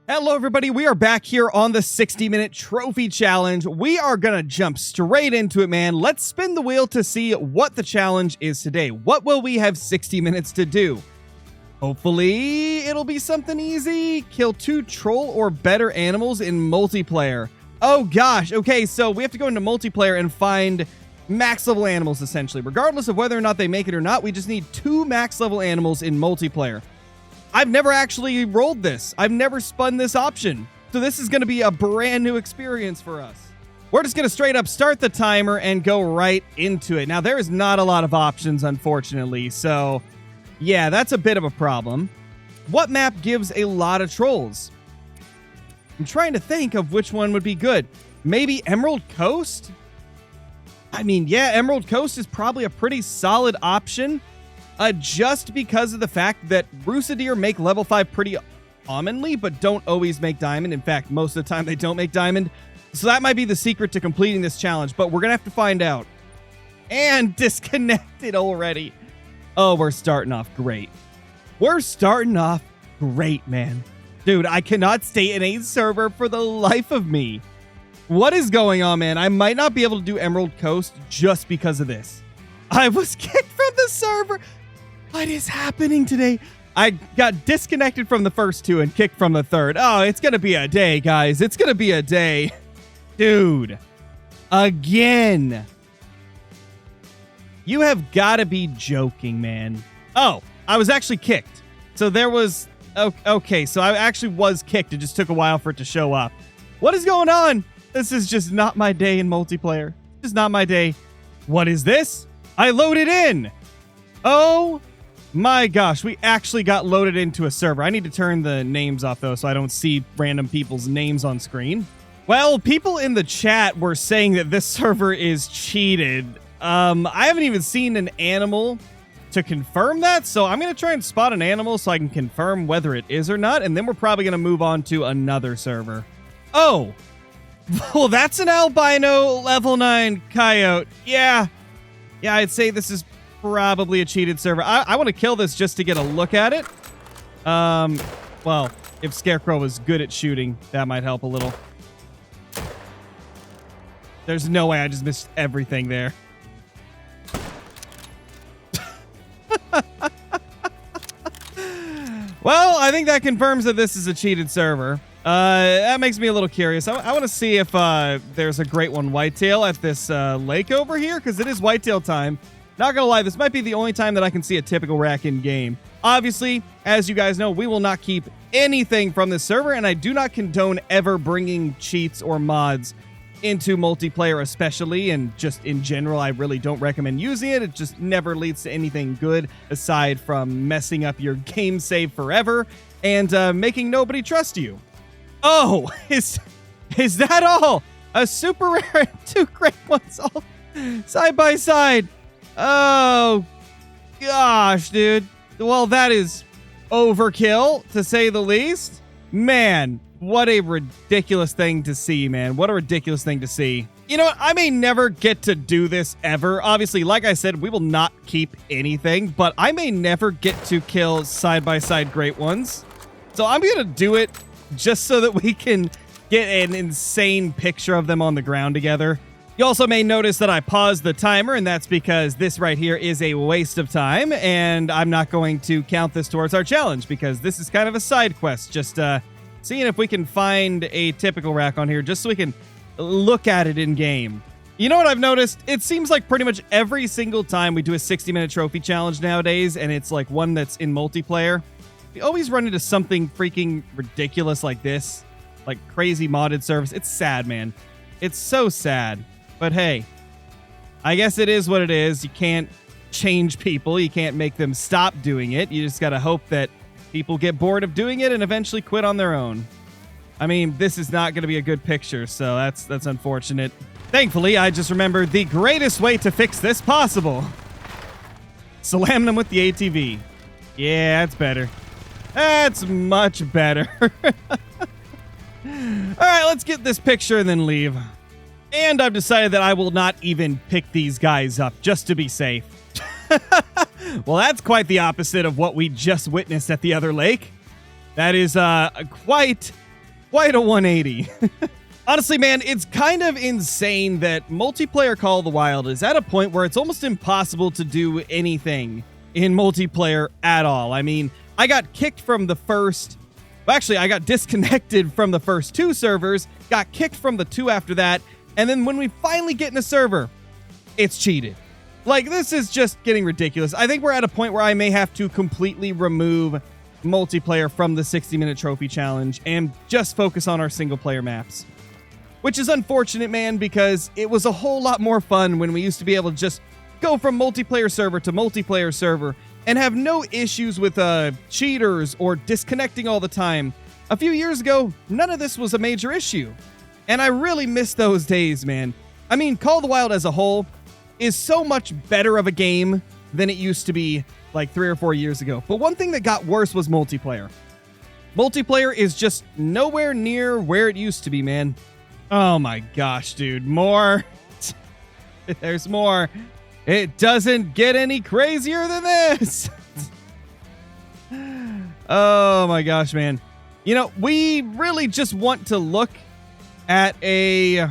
Hello everybody, we are back here on the 60-minute trophy challenge. We are gonna jump straight into it, man. Let's spin the wheel to see what the challenge is today. What will we have 60 minutes to do? Hopefully it'll be something easy. Kill 2 troll or better animals in multiplayer. Oh gosh, okay, so we have to go into multiplayer and find max level animals essentially. Regardless of whether or not they make it or not, we just need 2 max level animals in multiplayer. I've never actually rolled this. I've never spun this option. So this is going to be a brand new experience for us. We're just going to straight up start the timer and go right into it. Now, there is not a lot of options, unfortunately. So, yeah, that's a bit of a problem. What map gives a lot of trolls? I'm trying to think of which one would be good. Maybe Emerald Coast? I mean, yeah, Emerald Coast is probably a pretty solid option. Just because of the fact that Rooster make level 5 pretty commonly, but don't always make diamond. In fact, most of the time they don't make diamond. So that might be the secret to completing this challenge, but we're going to have to find out. And disconnected already. Oh, we're starting off great. We're starting off great, man. Dude, I cannot stay in a server for the life of me. What is going on, man? I might not be able to do Emerald Coast just because of this. I was kicked from the server. What is happening today? I got disconnected from the first 2 and kicked from the third. Oh, it's going to be a day, guys. It's going to be a day. Dude. Again. You have got to be joking, man. Oh, I was actually kicked. So there was... Okay, so I actually was kicked. It just took a while for it to show up. What is going on? This is just not my day in multiplayer. This is not my day. What is this? I loaded in. Oh my gosh, we actually got loaded into a server. I need to turn the names off though so I don't see random people's names on screen. Well, people in the chat were saying that this server is cheated. I haven't even seen an animal to confirm that, so I'm going to try and spot an animal so I can confirm whether it is or not, and then we're probably going to move on to another server. Oh, well, that's an albino level 9 coyote. Yeah, I'd say this is probably a cheated server. I want to kill this just to get a look at it. Well, if Scarecrow was good at shooting, that might help a little. There's no way I just missed everything there. Well, I think that confirms that this is a cheated server. That makes me a little curious. I want to see if there's a great one whitetail at this lake over here, because it is whitetail time. Not gonna lie, this might be the only time that I can see a typical rack in game. Obviously, as you guys know, we will not keep anything from this server, and I do not condone ever bringing cheats or mods into multiplayer especially, and just in general, I really don't recommend using it. It just never leads to anything good aside from messing up your game save forever and making nobody trust you. Oh, is that all? A super rare and 2 great ones all side by side. Oh, gosh, dude. Well, that is overkill, to say the least. Man, what a ridiculous thing to see, man. What a ridiculous thing to see. You know what? I may never get to do this ever. Obviously, like I said, we will not keep anything, but I may never get to kill side-by-side great ones. So I'm going to do it just so that we can get an insane picture of them on the ground together. You also may notice that I paused the timer, and that's because this right here is a waste of time, and I'm not going to count this towards our challenge because this is kind of a side quest. Just seeing if we can find a typical rack on here just so we can look at it in game. You know what I've noticed? It seems like pretty much every single time we do a 60-minute trophy challenge nowadays, and it's like one that's in multiplayer, we always run into something freaking ridiculous like this, like crazy modded servers. It's sad, man. It's so sad. But hey, I guess it is what it is. You can't change people. You can't make them stop doing it. You just got to hope that people get bored of doing it and eventually quit on their own. I mean, this is not going to be a good picture, so that's unfortunate. Thankfully, I just remembered the greatest way to fix this possible. Slam them with the ATV. Yeah, that's better. That's much better. All right, let's get this picture and then leave. And I've decided that I will not even pick these guys up just to be safe. Well, that's quite the opposite of what we just witnessed at the other lake. That is quite Quite a 180. Honestly, man, it's kind of insane that multiplayer Call of the Wild is at a point where it's almost impossible to do anything in multiplayer at all. I mean, I got kicked from the first... Well, actually, I got disconnected from the first 2 servers, got kicked from the 2 after that, and then when we finally get in a server, it's cheated. Like, this is just getting ridiculous. I think we're at a point where I may have to completely remove multiplayer from the 60-minute trophy challenge and just focus on our single-player maps. Which is unfortunate, man, because it was a whole lot more fun when we used to be able to just go from multiplayer server to multiplayer server and have no issues with cheaters or disconnecting all the time. A few years ago, none of this was a major issue. And I really miss those days, man. I mean, Call of the Wild as a whole is so much better of a game than it used to be like 3 or 4 years ago. But one thing that got worse was multiplayer. Multiplayer is just nowhere near where it used to be, man. Oh my gosh, dude. More. There's more. It doesn't get any crazier than this. Oh my gosh, man. You know, we really just want to look at a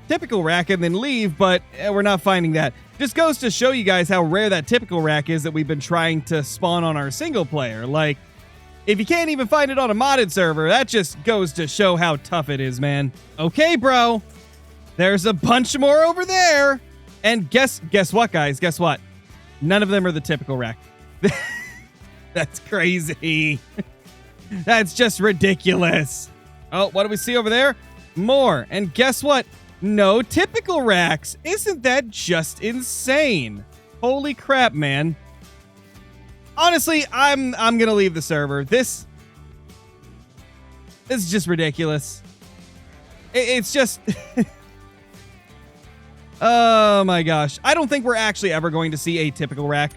typical rack and then leave, but we're not finding that. Just goes to show you guys how rare that typical rack is that we've been trying to spawn on our single player. Like, if you can't even find it on a modded server, that just goes to show how tough it is, man. Okay, bro. There's a bunch more over there. And guess what, guys? Guess what? None of them are the typical rack. That's crazy. That's just ridiculous. Oh, what do we see over there? More. And guess what? No typical racks. Isn't that just insane? Holy crap, man. Honestly, I'm gonna leave the server. This is just ridiculous. It's just... Oh my gosh. I don't think we're actually ever going to see a typical rack.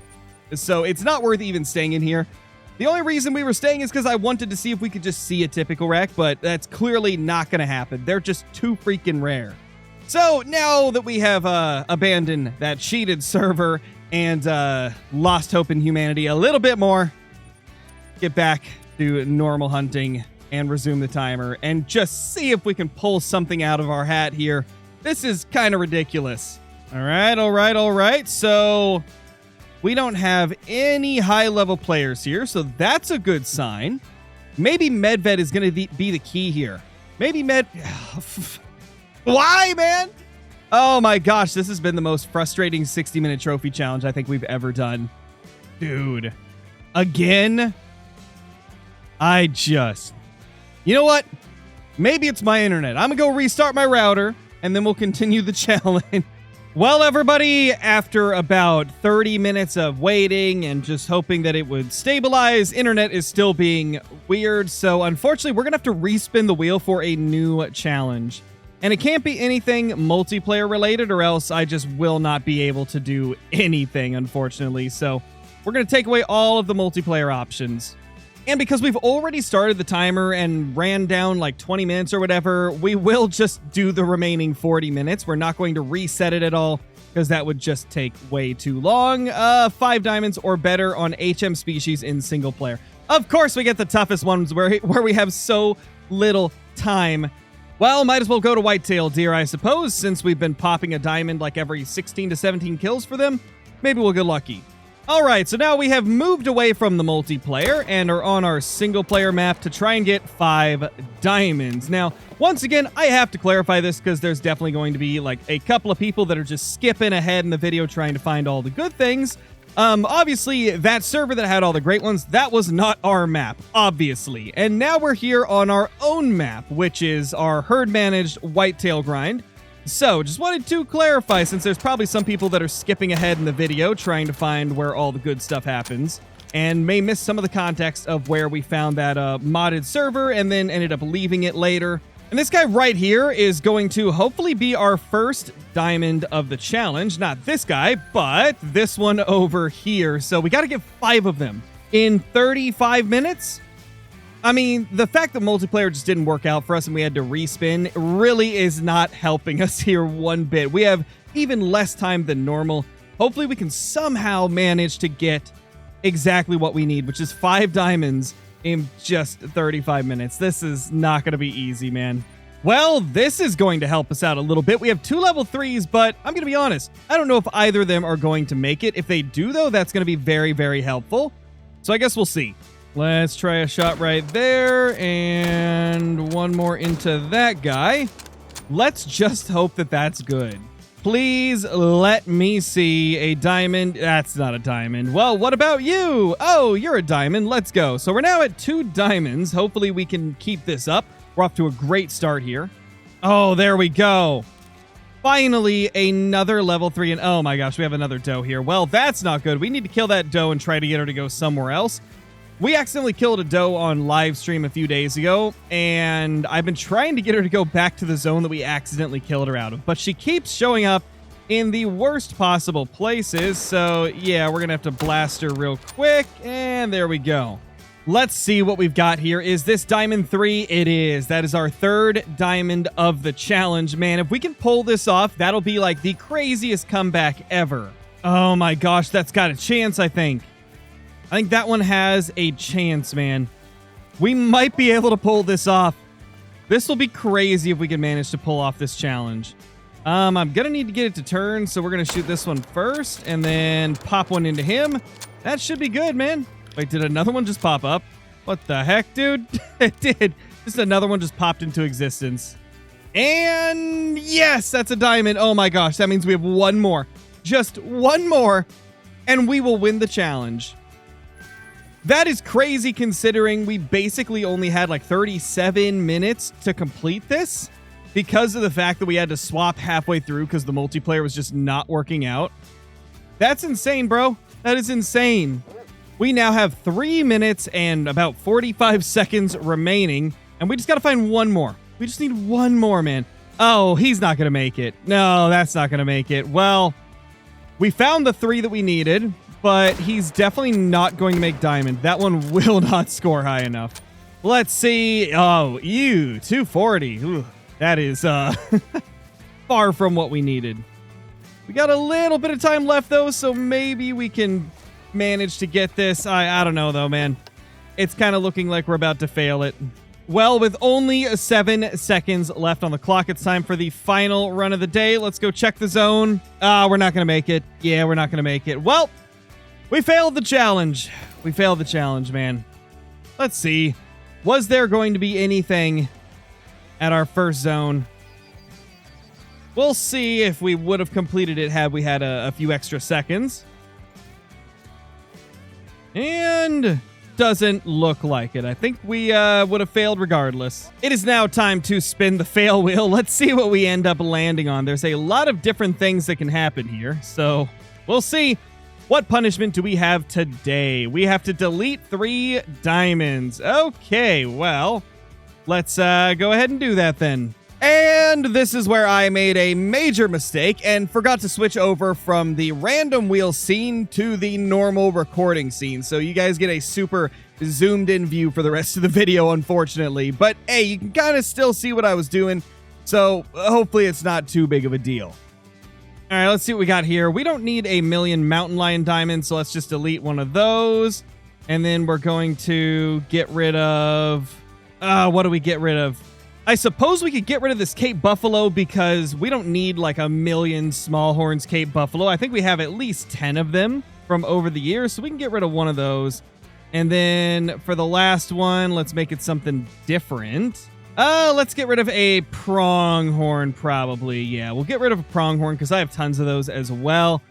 So it's not worth even staying in here. The only reason we were staying is because I wanted to see if we could just see a typical rack, but that's clearly not going to happen. They're just too freaking rare. So now that we have abandoned that cheated server and lost hope in humanity a little bit more, get back to normal hunting and resume the timer and just see if we can pull something out of our hat here. This is kind of ridiculous. All right. So we don't have any high-level players here, so that's a good sign. Maybe Medved is going to be the key here. Maybe Why, man? Oh my gosh, this has been the most frustrating 60-minute trophy challenge I think we've ever done. Dude. Again? You know what? Maybe it's my internet. I'm going to go restart my router, and then we'll continue the challenge. Well, everybody, after about 30 minutes of waiting and just hoping that it would stabilize, internet is still being weird. So unfortunately, we're going to have to respin the wheel for a new challenge. And it can't be anything multiplayer related, or else I just will not be able to do anything, unfortunately. So we're going to take away all of the multiplayer options. And because we've already started the timer and ran down like 20 minutes or whatever, we will just do the remaining 40 minutes. We're not going to reset it at all because that would just take way too long. 5 diamonds or better on HM species in single player. Of course, we get the toughest ones where we have so little time. Well, might as well go to whitetail deer, I suppose, since we've been popping a diamond like every 16 to 17 kills for them. Maybe we'll get lucky. All right, so now we have moved away from the multiplayer and are on our single-player map to try and get 5 diamonds. Now, once again, I have to clarify this because there's definitely going to be like a couple of people that are just skipping ahead in the video trying to find all the good things. Obviously, that server that had all the great ones, that was not our map, obviously. And now we're here on our own map, which is our herd-managed whitetail grind. So, just wanted to clarify, since there's probably some people that are skipping ahead in the video trying to find where all the good stuff happens, and may miss some of the context of where we found that modded server and then ended up leaving it later. And this guy right here is going to hopefully be our first diamond of the challenge. Not this guy, but this one over here. So we got to get 5 of them in 35 minutes. I mean, the fact that multiplayer just didn't work out for us and we had to respin really is not helping us here one bit. We have even less time than normal. Hopefully we can somehow manage to get exactly what we need, which is 5 diamonds in just 35 minutes. This is not going to be easy, man. Well, this is going to help us out a little bit. We have 2 level 3s, but I'm going to be honest. I don't know if either of them are going to make it. If they do, though, that's going to be very, very helpful. So I guess we'll see. Let's try a shot right there, and one more into that guy. Let's just hope that that's good. Please let me see a diamond. That's not a diamond. Well, what about you? Oh, you're a diamond. Let's go. So we're now at 2 diamonds. Hopefully we can keep this up. We're off to a great start here. Oh, there we go. Finally, another level 3. And oh my gosh, we have another doe here. Well, that's not good. We need to kill that doe and try to get her to go somewhere else. We accidentally killed a doe on live stream a few days ago, and I've been trying to get her to go back to the zone that we accidentally killed her out of, but she keeps showing up in the worst possible places. So yeah, we're gonna have to blast her real quick, and there we go. Let's see what we've got here. Is this diamond 3? It is. That is our 3rd diamond of the challenge. Man, if we can pull this off, that'll be like the craziest comeback ever. Oh my gosh, that's got a chance, I think. I think that one has a chance, man. We might be able to pull this off. This will be crazy if we can manage to pull off this challenge. I'm going to need to get it to turn, so we're going to shoot this one first and then pop one into him. That should be good, man. Wait, did another one just pop up? What the heck, dude? It did. Just another one just popped into existence. And yes, that's a diamond. Oh my gosh, that means we have one more. Just one more, and we will win the challenge. That is crazy considering we basically only had like 37 minutes to complete this because of the fact that we had to swap halfway through because the multiplayer was just not working out. That's insane, bro. That is insane. We now have 3 minutes and about 45 seconds remaining, and we just got to find one more. We just need one more, man. Oh, he's not going to make it. No, that's not going to make it. Well, we found the 3 that we needed, but he's definitely not going to make diamond. That one will not score high enough. Let's see. Oh, 240. Ooh, that is far from what we needed. We got a little bit of time left, though, so maybe we can manage to get this. I don't know, though, man. It's kind of looking like we're about to fail it. Well, with only 7 seconds left on the clock, it's time for the final run of the day. Let's go check the zone. We're not going to make it. Yeah, we're not going to make it. Well, we failed the challenge. We failed the challenge, man. Let's see. Was there going to be anything at our first zone? We'll see if we would have completed it had we had a few extra seconds. And doesn't look like it. I think we would have failed regardless. It is now time to spin the fail wheel. Let's see what we end up landing on. There's a lot of different things that can happen here, so we'll see. What punishment do we have today? We have to delete 3 diamonds. Okay, well, let's go ahead and do that then. And this is where I made a major mistake and forgot to switch over from the random wheel scene to the normal recording scene. So you guys get a super zoomed in view for the rest of the video, unfortunately. But hey, you can kind of still see what I was doing. So hopefully it's not too big of a deal. All right, let's see what we got here. We don't need a million mountain lion diamonds, so let's just delete one of those. And then we're going to get rid of... what do we get rid of? I suppose we could get rid of this Cape Buffalo because we don't need like a million small horns Cape Buffalo. I think we have at least 10 of them from over the years, so we can get rid of one of those. And then for the last one, let's make it something different. Let's get rid of a pronghorn, probably. Yeah, we'll get rid of a pronghorn because I have tons of those as well.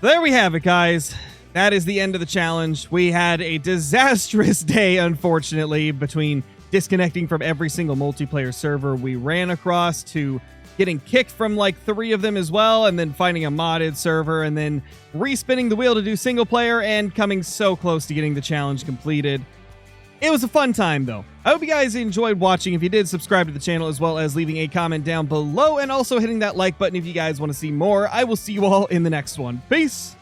So there we have it, guys. That is the end of the challenge. We had a disastrous day, unfortunately, between disconnecting from every single multiplayer server we ran across to getting kicked from like 3 of them as well, and then finding a modded server, and then respinning the wheel to do single player, and coming so close to getting the challenge completed. It was a fun time, though. I hope you guys enjoyed watching. If you did, subscribe to the channel, as well as leaving a comment down below, and also hitting that like button if you guys want to see more. I will see you all in the next one. Peace!